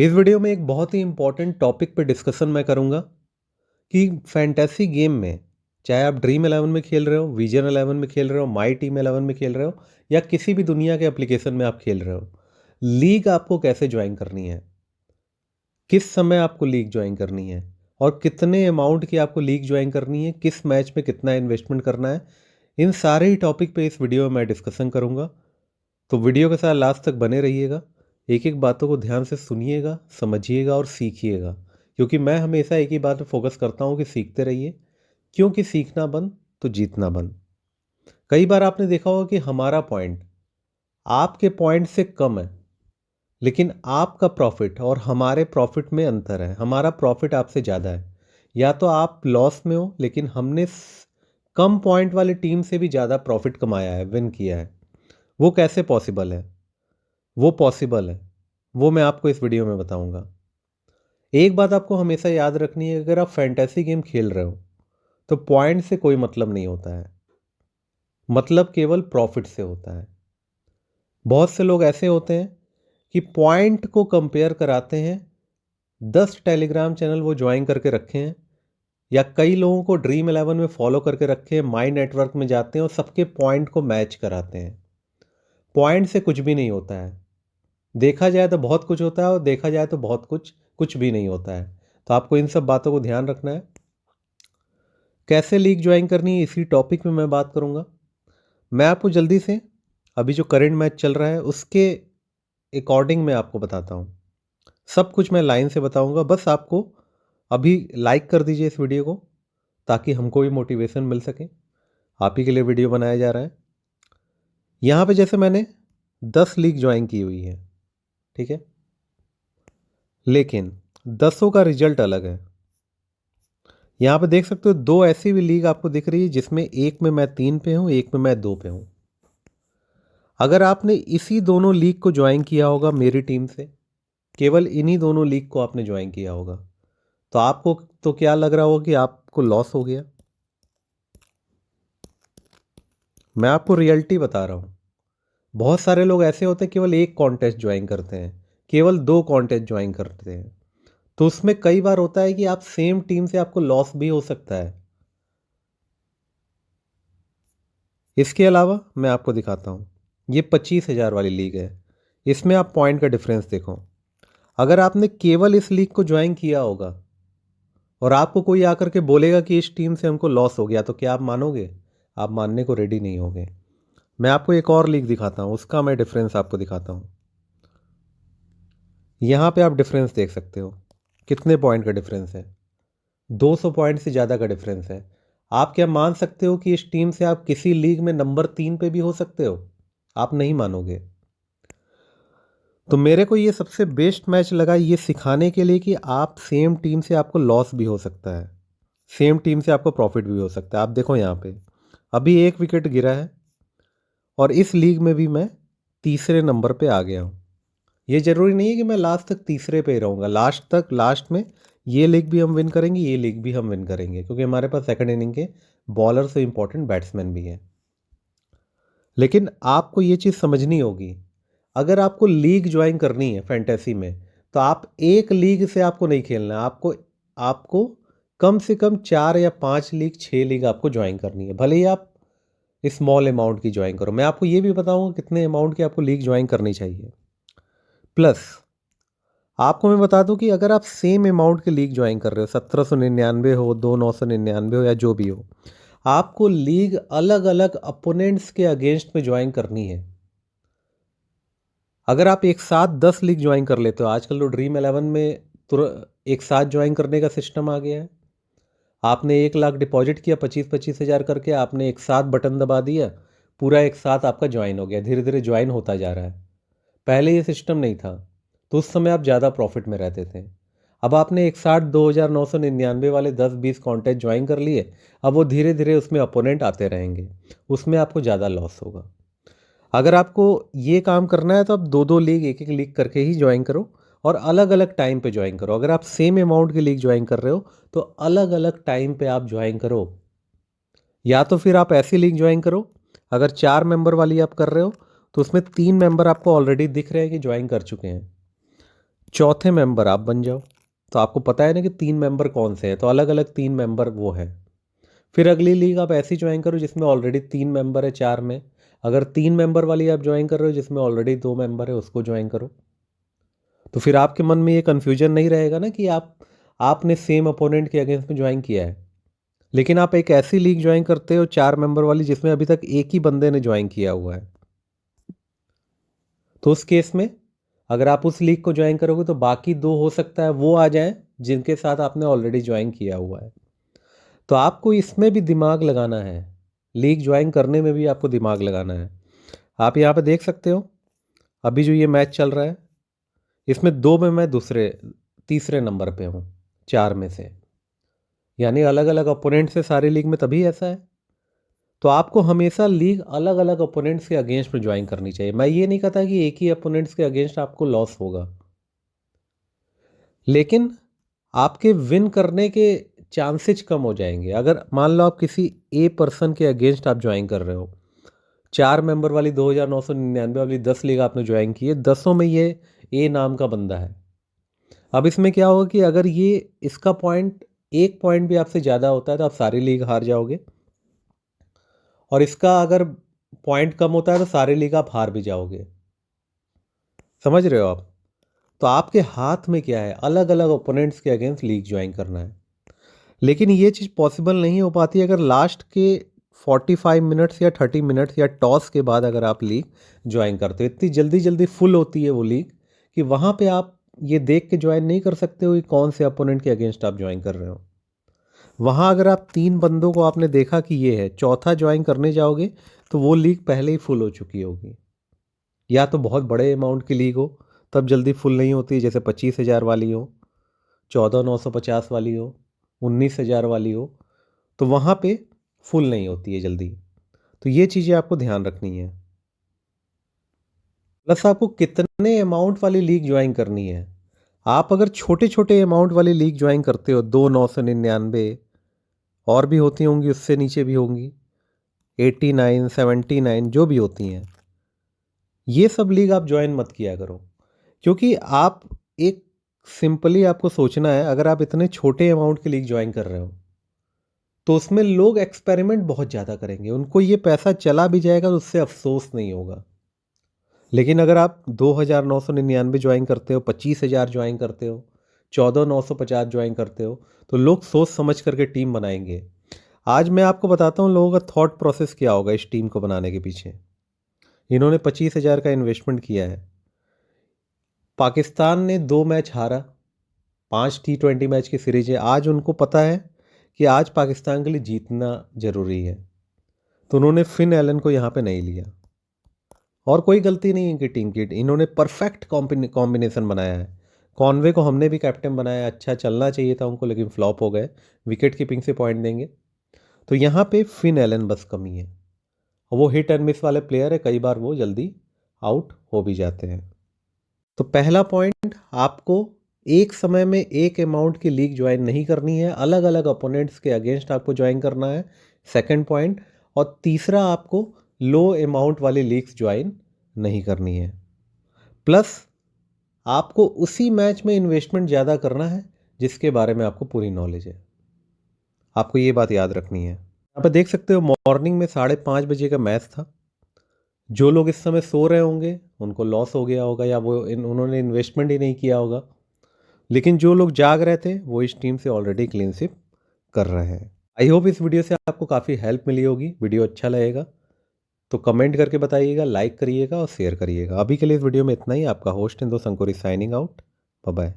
इस वीडियो में एक बहुत ही इंपॉर्टेंट टॉपिक पे डिस्कशन मैं करूंगा कि फैंटेसी गेम में चाहे आप ड्रीम 11 में खेल रहे हो, विजन 11 में खेल रहे हो, माई टीम 11 में खेल रहे हो या किसी भी दुनिया के एप्लीकेशन में आप खेल रहे हो, लीग आपको कैसे ज्वाइन करनी है, किस समय आपको लीग ज्वाइन करनी है और कितने अमाउंट की आपको लीग ज्वाइन करनी है, किस मैच में कितना इन्वेस्टमेंट करना है, इन सारे ही टॉपिक पे इस वीडियो में मैं डिस्कशन करूंगा। तो वीडियो के साथ लास्ट तक बने रहिएगा। एक एक बातों को ध्यान से सुनिएगा, समझिएगा और सीखिएगा, क्योंकि मैं हमेशा एक ही बात पे फोकस करता हूँ कि सीखते रहिए, क्योंकि सीखना बंद तो जीतना बंद। कई बार आपने देखा होगा कि हमारा पॉइंट आपके पॉइंट से कम है, लेकिन आपका प्रॉफिट और हमारे प्रॉफिट में अंतर है। हमारा प्रॉफिट आपसे ज़्यादा है, या तो आप लॉस में हो, लेकिन हमने कम पॉइंट वाली टीम से भी ज़्यादा प्रॉफिट कमाया है, विन किया है। वो कैसे पॉसिबल है? वो पॉसिबल है, वो मैं आपको इस वीडियो में बताऊंगा। एक बात आपको हमेशा याद रखनी है, अगर आप फैंटेसी गेम खेल रहे हो तो पॉइंट से कोई मतलब नहीं होता है, मतलब केवल प्रॉफिट से होता है। बहुत से लोग ऐसे होते हैं कि पॉइंट को कंपेयर कराते हैं, 10 टेलीग्राम चैनल वो ज्वाइन करके रखे हैं, या कई लोगों को ड्रीम 11 में फॉलो करके रखे हैं, माई नेटवर्क में जाते हैं और सबके पॉइंट को मैच कराते हैं। पॉइंट से कुछ भी नहीं होता है। देखा जाए तो बहुत कुछ होता है और देखा जाए तो बहुत कुछ कुछ भी नहीं होता है। तो आपको इन सब बातों को ध्यान रखना है। कैसे लीग ज्वाइन करनी है, इसी टॉपिक में मैं बात करूंगा। मैं आपको जल्दी से अभी जो करंट मैच चल रहा है उसके अकॉर्डिंग मैं आपको बताता हूँ। सब कुछ मैं लाइन से बताऊंगा, बस आपको अभी लाइक कर दीजिए इस वीडियो को, ताकि हमको भी मोटिवेशन मिल सके। आप ही के लिए वीडियो बनाया जा रहा है। यहाँ पे जैसे मैंने 10 लीग ज्वाइन की हुई है, ठीक है, लेकिन 10 का रिजल्ट अलग है। यहाँ पे देख सकते हो दो ऐसी भी लीग आपको दिख रही है, जिसमें एक में मैं 3 पे हूँ, एक में मैं 2 पे हूँ। अगर आपने इसी दोनों लीग को ज्वाइन किया होगा मेरी टीम से, केवल इन्हीं दोनों लीग को आपने ज्वाइन किया होगा, तो आपको तो क्या लग रहा होगा कि आपको लॉस हो गया। मैं आपको रियलिटी बता रहा हूँ। बहुत सारे लोग ऐसे होते हैं केवल एक कॉन्टेस्ट ज्वाइन करते हैं, केवल 2 कॉन्टेस्ट ज्वाइन करते हैं, तो उसमें कई बार होता है कि आप सेम टीम से आपको लॉस भी हो सकता है। इसके अलावा मैं आपको दिखाता हूँ, ये 25,000 वाली लीग है। इसमें आप पॉइंट का डिफरेंस देखो। अगर आपने केवल इस लीग को ज्वाइन किया होगा और आपको कोई आकर के बोलेगा कि इस टीम से हमको लॉस हो गया, तो क्या आप मानोगे? आप मानने को रेडी नहीं होगे। मैं आपको एक और लीग दिखाता हूँ, उसका मैं डिफरेंस आपको दिखाता हूँ। यहाँ पे आप डिफरेंस देख सकते हो, कितने पॉइंट का डिफरेंस है। 200 पॉइंट से ज़्यादा का डिफरेंस है। आप क्या मान सकते हो कि इस टीम से आप किसी लीग में नंबर 3 पे भी हो सकते हो? आप नहीं मानोगे। तो मेरे को ये सबसे बेस्ट मैच लगा, ये सिखाने के लिए कि आप सेम टीम से आपको लॉस भी हो सकता है, सेम टीम से आपको प्रॉफिट भी हो सकता है। आप देखो यहाँ पे अभी एक विकेट गिरा है और इस लीग में भी मैं तीसरे नंबर पे आ गया हूँ। ये ज़रूरी नहीं है कि मैं लास्ट तक तीसरे पे ही रहूँगा, लास्ट में ये लीग भी हम विन करेंगे, ये लीग भी हम विन करेंगे, क्योंकि हमारे पास सेकंड इनिंग के बॉलर से इंपॉर्टेंट बैट्समैन भी हैं। लेकिन आपको ये चीज़ समझनी होगी, अगर आपको लीग ज्वाइन करनी है फैंटेसी में, तो आप एक लीग से आपको नहीं खेलना है। आपको आपको कम से कम 4 या 5 लीग, 6 लीग आपको ज्वाइन करनी है, भले ही आप स्मॉल अमाउंट की ज्वाइन करो। मैं आपको ये भी बताऊंगा कितने अमाउंट की आपको लीग ज्वाइन करनी चाहिए। प्लस आपको मैं बता दूं कि अगर आप सेम अमाउंट की लीग ज्वाइन कर रहे हो, 1799 हो, 2999 हो, या जो भी हो, आपको लीग अलग अलग अपोनेंट्स के अगेंस्ट में ज्वाइन करनी है। अगर आप एक साथ 10 लीग ज्वाइन कर लेते हो, आजकल तो ड्रीम 11 में तुरंत एक साथ ज्वाइन करने का सिस्टम आ गया है। आपने 1 लाख डिपॉजिट किया, 25-25 हज़ार करके आपने एक साथ बटन दबा दिया, पूरा एक साथ आपका ज्वाइन हो गया, धीरे धीरे ज्वाइन होता जा रहा है। पहले ये सिस्टम नहीं था, तो उस समय आप ज़्यादा प्रॉफिट में रहते थे। अब आपने एक साथ 2,999 वाले 10-20 कॉन्टेस्ट ज्वाइन कर लिए, अब वो धीरे धीरे उसमें अपोनेंट आते रहेंगे, उसमें आपको ज़्यादा लॉस होगा। अगर आपको ये काम करना है तो आप दो दो लीग, एक एक लीग करके ही ज्वाइन करो और अलग अलग टाइम पे ज्वाइन करो। अगर आप सेम अमाउंट की लीग ज्वाइन कर रहे हो तो अलग अलग टाइम पे आप ज्वाइन करो, या तो फिर आप ऐसी लीग ज्वाइन करो, अगर 4 मेंबर वाली आप कर रहे हो तो उसमें 3 मेंबर आपको ऑलरेडी दिख रहे हैं कि ज्वाइन कर चुके हैं। चौथे मेंबर आप बन जाओ। तो आपको पता है ना कि 3 मेंबर कौन से हैं, तो अलग-अलग 3 मेंबर वो हैं। फिर अगली लीग आप ऐसी ज्वाइन करो जिसमें ऑलरेडी 3 मेंबर है 4 में। अगर 3 मेंबर वाली आप ज्वाइन कर रहे हो जिसमें ऑलरेडी 2 मेंबर है उसको ज्वाइन करो। तो फिर आपके मन में ये कन्फ्यूजन नहीं रहेगा ना कि आपने सेम अपोनेंट के अगेंस्ट में ज्वाइन किया है। लेकिन आप एक ऐसी लीग ज्वाइन करते हो 4 मेंबर वाली जिसमें अभी तक एक ही बंदे ने ज्वाइन किया हुआ है। तो उस केस में अगर आप उस लीग को ज्वाइन करोगे तो बाकी 2 हो सकता है वो आ जाएं जिनके साथ आपने ऑलरेडी ज्वाइन किया हुआ है। तो आपको इसमें भी दिमाग लगाना है, लीग ज्वाइन करने में भी आपको दिमाग लगाना है। आप यहाँ पे देख सकते हो अभी जो ये मैच चल रहा है इसमें 2 में मैं तीसरे नंबर पे हूँ 4 में से, यानी अलग अलग अपोनेंट से सारी लीग में तभी ऐसा है। तो आपको हमेशा लीग अलग अलग अपोनेंट्स के अगेंस्ट में ज्वाइन करनी चाहिए। मैं ये नहीं कहता कि एक ही अपोनेंट्स के अगेंस्ट आपको लॉस होगा, लेकिन आपके विन करने के चांसेज कम हो जाएंगे। अगर मान लो आप किसी ए पर्सन के अगेंस्ट आप ज्वाइन कर रहे हो, 4 मेंबर वाली 2999 वाली 10 लीग आपने ज्वाइन की है, 10 में ये ए नाम का बंदा है। अब इसमें क्या होगा कि अगर ये इसका पॉइंट 1 पॉइंट भी आपसे ज़्यादा होता है तो आप सारी लीग हार जाओगे, और इसका अगर पॉइंट कम होता है तो सारी लीग आप हार भी जाओगे। समझ रहे हो आप? तो आपके हाथ में क्या है, अलग अलग ओपोनेंट्स के अगेंस्ट लीग ज्वाइन करना है। लेकिन ये चीज़ पॉसिबल नहीं हो पाती अगर लास्ट के 45 मिनट्स या 30 मिनट्स या टॉस के बाद अगर आप लीग ज्वाइन करते हो। इतनी जल्दी जल्दी फुल होती है वो लीग कि वहाँ पे आप ये देख के ज्वाइन नहीं कर सकते हो कि कौन से अपोनेंट के अगेंस्ट आप ज्वाइन कर रहे हो। वहाँ अगर आप 3 बंदों को आपने देखा कि ये है, चौथा ज्वाइन करने जाओगे तो वो लीग पहले ही फुल हो चुकी होगी। या तो बहुत बड़े अमाउंट की लीग हो तब जल्दी फुल नहीं होती, जैसे 25,000 वाली हो, 14,950 वाली हो, 19,000 वाली हो, तो वहाँ पे फुल नहीं होती है जल्दी। तो ये चीज़ें आपको ध्यान रखनी है। प्लस आपको कितने अमाउंट वाली लीग ज्वाइन करनी है। आप अगर छोटे छोटे अमाउंट वाली लीग ज्वाइन करते हो, 2,999 और भी होती होंगी, उससे नीचे भी होंगी, 89, 79 जो भी होती हैं, ये सब लीग आप ज्वाइन मत किया करो। क्योंकि आप एक सिंपली आपको सोचना है, अगर आप इतने छोटे अमाउंट की लीग ज्वाइन कर रहे हो तो उसमें लोग एक्सपेरिमेंट बहुत ज़्यादा करेंगे, उनको ये पैसा चला भी जाएगा तो उससे अफसोस नहीं होगा। लेकिन अगर आप 2,999 ज्वाइन करते हो, 25,000 ज्वाइन करते हो, 14,950 ज्वाइन करते हो, तो लोग सोच समझ करके टीम बनाएंगे। आज मैं आपको बताता हूँ लोगों का थॉट प्रोसेस क्या होगा इस टीम को बनाने के पीछे। इन्होंने 25,000 का इन्वेस्टमेंट किया है। पाकिस्तान ने 2 मैच हारा, 5 T20 मैच की सीरीज है। आज उनको पता है कि आज पाकिस्तान के लिए जीतना ज़रूरी है, तो उन्होंने फिन एलन को यहाँ पे नहीं लिया। और कोई गलती नहीं है इनकी टीम की, इन्होंने परफेक्ट कॉम्बिनेशन बनाया है। कॉनवे को हमने भी कैप्टन बनाया, अच्छा चलना चाहिए था उनको लेकिन फ्लॉप हो गए, विकेट कीपिंग से पॉइंट देंगे। तो यहाँ पे फिन एलन बस कमी है, और वो हिट एंड मिस वाले प्लेयर है, कई बार वो जल्दी आउट हो भी जाते हैं। तो पहला पॉइंट, आपको एक समय में एक अमाउंट की लीग ज्वाइन नहीं करनी है, अलग अलग अपोनेंट्स के अगेंस्ट आपको ज्वाइन करना है, सेकंड पॉइंट। और तीसरा, आपको लो अमाउंट वाली लीग्स ज्वाइन नहीं करनी है। प्लस आपको उसी मैच में इन्वेस्टमेंट ज़्यादा करना है जिसके बारे में आपको पूरी नॉलेज है। आपको ये बात याद रखनी है। यहाँ पर देख सकते हो मॉर्निंग में 5:30 बजे का मैच था। जो लोग इस समय सो रहे होंगे उनको लॉस हो गया होगा, या उन्होंने इन्वेस्टमेंट ही नहीं किया होगा। लेकिन जो लोग जाग रहे थे वो इस टीम से ऑलरेडी क्लीन स्वीप कर रहे हैं। आई होप इस वीडियो से आपको काफ़ी हेल्प मिली होगी। वीडियो अच्छा लगेगा तो कमेंट करके बताइएगा, लाइक करिएगा और शेयर करिएगा। अभी के लिए इस वीडियो में इतना ही। आपका होस्ट इंदो संकोरी साइनिंग आउट। Bye bye.